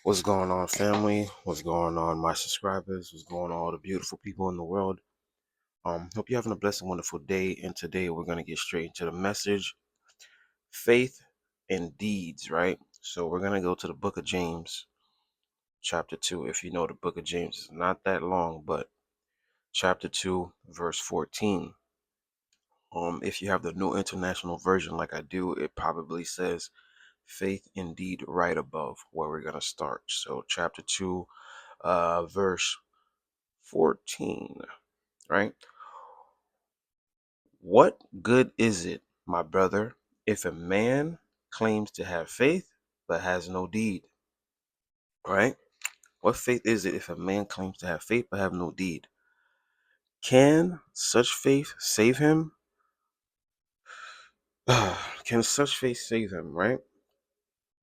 What's going on, family? What's going on, my subscribers? What's going on, all the beautiful people in the world? Hope you're having a blessed and wonderful day. And today we're gonna get straight into the message: faith and deeds. Right. So we're gonna go to the Book of James, chapter 2. If you know, the Book of James is not that long, but chapter 2, verse 14. If you have the New International Version, like I do, it probably says faith indeed right above where we're gonna start. So chapter 2, verse 14, right? What good is it, my brother, if a man claims to have faith but has no deed, right? What faith is it if a man claims to have faith but have no deed? Can such faith save him? Can such faith save him, right?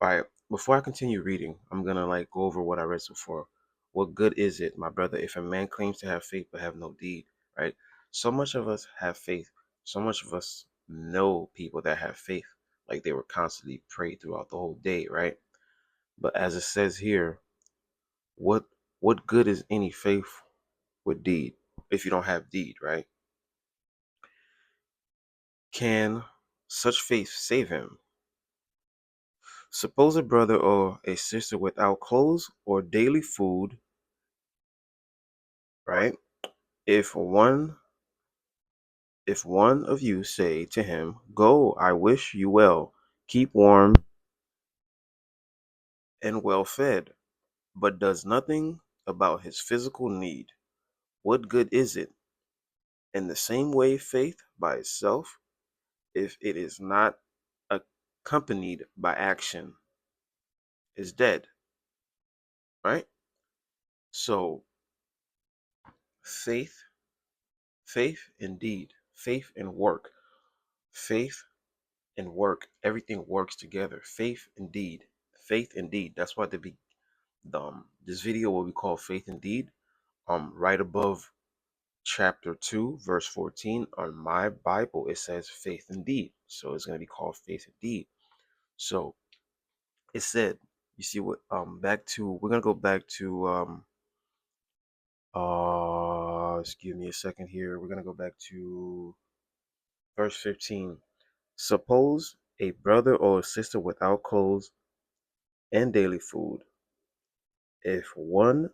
All right, before I continue reading, I'm gonna go over what I read so far. What good is it, my brother, if a man claims to have faith but have no deed, right? So much of us have faith. So much of us know people that have faith, like they were constantly prayed throughout the whole day, right? But as it says here, what what good is any faith with deed if you don't have deed, right? Can such faith save him? Suppose a brother or a sister without clothes or daily food, right? If one of you say to him, "Go, I wish you well, keep warm and well fed," but does nothing about his physical need, what good is it? In the same way, faith by itself, if it is not accompanied by action, is dead, right? So faith, faith indeed, faith and work, faith and work, everything works together. Faith indeed. That's why this video will be called Faith Indeed. Right above chapter 2, verse 14 on my Bible, it says Faith Indeed. So it's gonna be called Faith Indeed. So it said, you see what we're gonna go back to excuse me a second here. We're gonna go back to verse 15. Suppose a brother or a sister without clothes and daily food. If one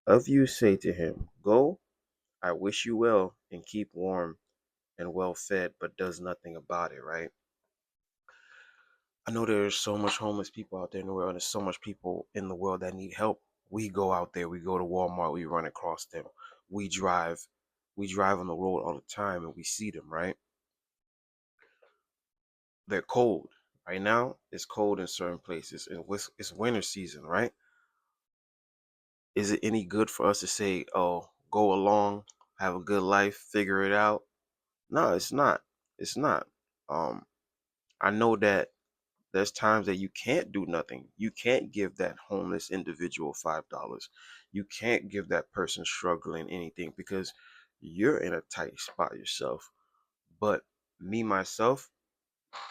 of you say to him, "Go, I wish you well, and keep warm and well fed," but does nothing about it, right? I know there's so much homeless people out there in the world, and there's so much people in the world that need help. We go out there, we go to Walmart, we run across them. We drive, we drive on the road all the time and we see them, right? They're cold. Right now, it's cold in certain places, and it's winter season, right? Is it any good for us to say, "Oh, go along, have a good life, figure it out"? No, it's not. It's not. Um, I know that there's times that you can't do nothing. You can't give that homeless individual $5. You can't give that person struggling anything because you're in a tight spot yourself. But me myself,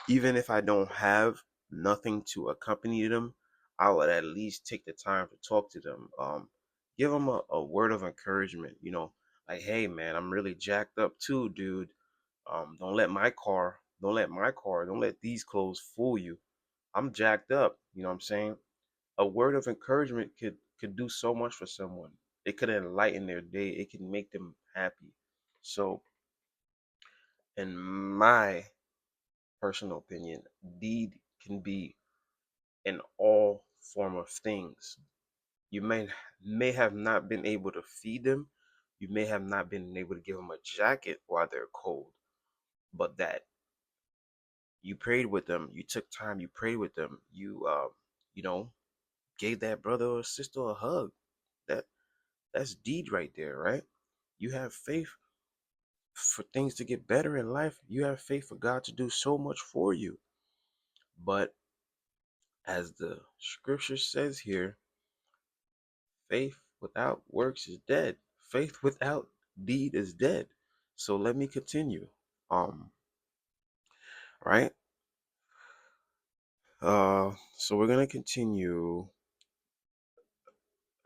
even if I don't have nothing to accompany them, I would at least take the time to talk to them. Give them a word of encouragement. Like, "Hey, man, I'm really jacked up too, dude. Don't let these clothes fool you. I'm jacked up." You know what I'm saying? A word of encouragement could do so much for someone. It could enlighten their day. It can make them happy. So, in my personal opinion, deed can be in all form of things. You may have not been able to feed them. You may have not been able to give them a jacket while they're cold, but that you prayed with them, you took time, you prayed with them, you know, gave that brother or sister a hug. That that's deed right there, right? You have faith for things to get better in life. You have faith for God to do so much for you. But as the scripture says here, faith without works is dead. Faith without deed is dead. So let me continue. Right? So we're gonna continue.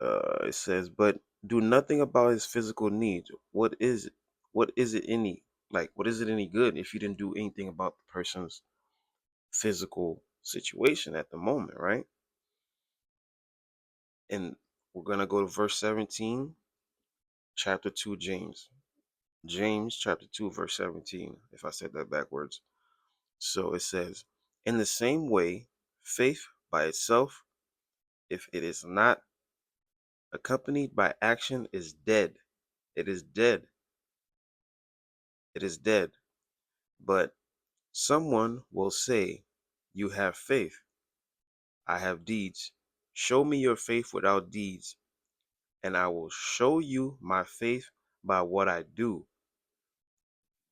It says, but do nothing about his physical needs. What is it any what is it any good if you didn't do anything about the person's physical situation at the moment, right? And we're gonna go to verse 17, chapter 2, James. James chapter 2, verse 17, if I said that backwards. So it says, in the same way, faith by itself, if it is not accompanied by action, is dead. It is dead. It is dead. But someone will say, you have faith, I have deeds. Show me your faith without deeds, and I will show you my faith by what I do.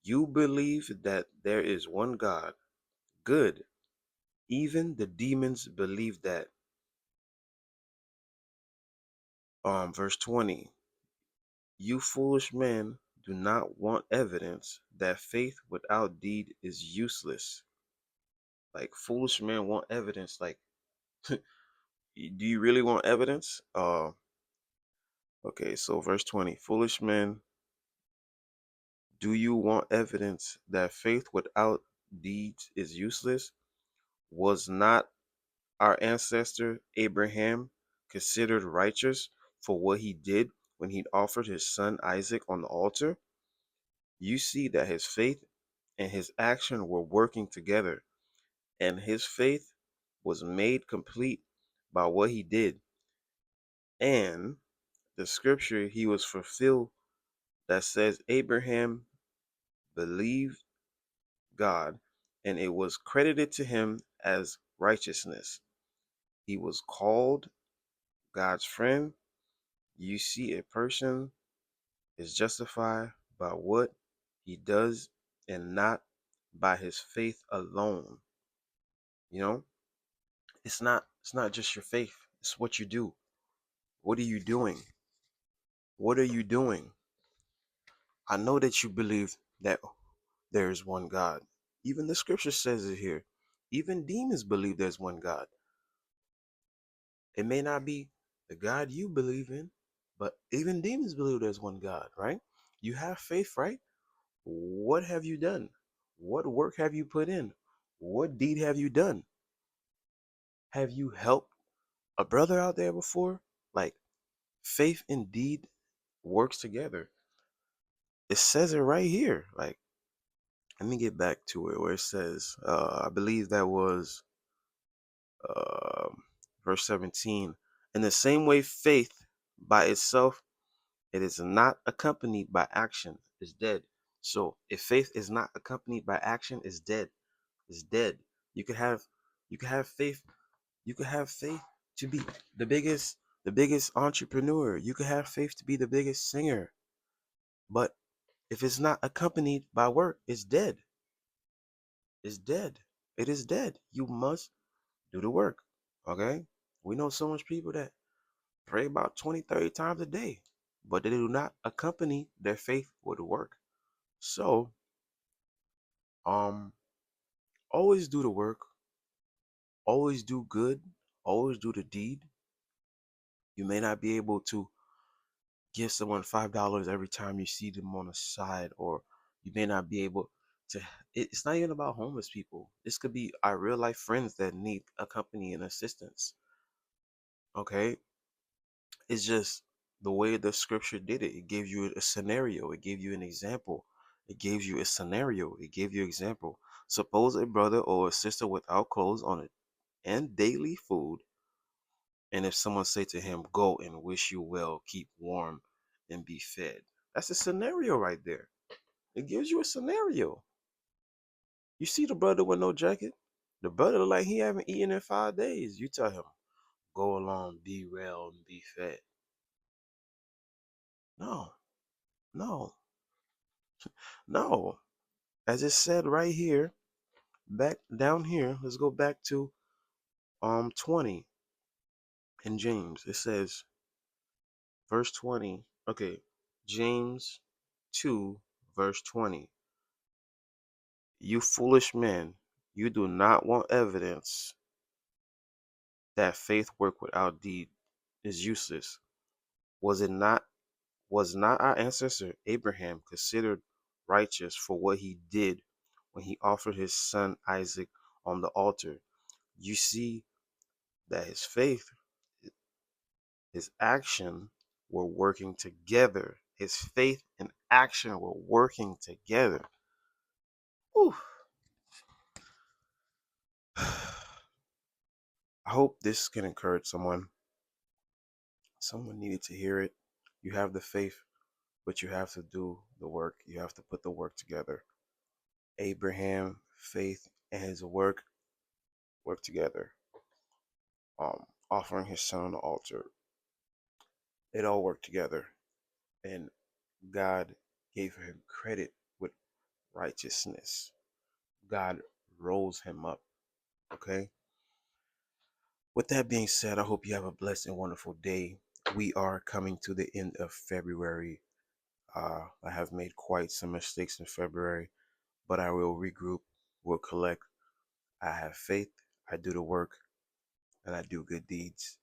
You believe that there is one God. Good. Even the demons believe that. Verse 20. You foolish men do not want evidence that faith without deed is useless. Like foolish men want evidence. Like, do you really want evidence? Okay, so verse 20. Foolish men, do you want evidence that faith without deeds is useless? Was not our ancestor Abraham considered righteous for what he did when he offered his son Isaac on the altar? You see that his faith and his action were working together, and his faith was made complete by what he did. And the scripture he was fulfilled that says Abraham believed God, and it was credited to him as righteousness. He was called God's friend. You see, a person is justified by what he does and not by his faith alone. You know, it's not just your faith, it's what you do. What are you doing? What are you doing? I know that you believe that there is one God. Even the scripture says it here. Even demons believe there's one God. It may not be the God you believe in, but even demons believe there's one God, right? You have faith, right? What have you done? What work have you put in? What deed have you done? Have you helped a brother out there before? Like faith and deed works together. It says it right here. Like, let me get back to it where it says, I believe that was uh, verse 17. In the same way, faith by itself, it is not accompanied by action, is dead. So if faith is not accompanied by action, is dead. Is dead. You could have you could have faith. You could have faith to be the biggest entrepreneur. You could have faith to be the biggest singer. But if it's not accompanied by work, it's dead. It's dead. It is dead. You must do the work. Okay? We know so much people that pray about 20, 30 times a day, but they do not accompany their faith with work. So, um, always do the work, always do good, always do the deed. You may not be able to give someone $5 every time you see them on the side, or you may not be able to. It's not even about homeless people. This could be our real life friends that need a company and assistance. Okay, it's just the way the scripture did it. It gave you a scenario. It gave you an example. It gave you a scenario. It gave you an example. Suppose a brother or a sister without clothes on it and daily food, and if someone say to him, "Go and wish you well, keep warm, and be fed," that's a scenario right there. It gives you a scenario. You see the brother with no jacket. The brother look like he haven't eaten in 5 days. You tell him, "Go along, be well, and be fed." No, no, no. As it said right here, back down here, let's go back to 20 in James. It says verse 20. Okay, James 2 verse 20. You foolish men, you do not want evidence that faith work without deed is useless. Was it not was not our ancestor Abraham considered righteous for what he did when he offered his son Isaac on the altar? You see that his faith, his action were working together. His faith and action were working together. Whew. I hope this can encourage someone. Someone needed to hear it. You have the faith, but you have to do the work. You have to put the work together. Abraham, faith, and his work together. Offering his son on the altar. It all worked together. And God gave him credit with righteousness. God rose him up. Okay? With that being said, I hope you have a blessed and wonderful day. We are coming to the end of February. I have made quite some mistakes in February, but I will regroup, will collect. I have faith, I do the work, and I do good deeds.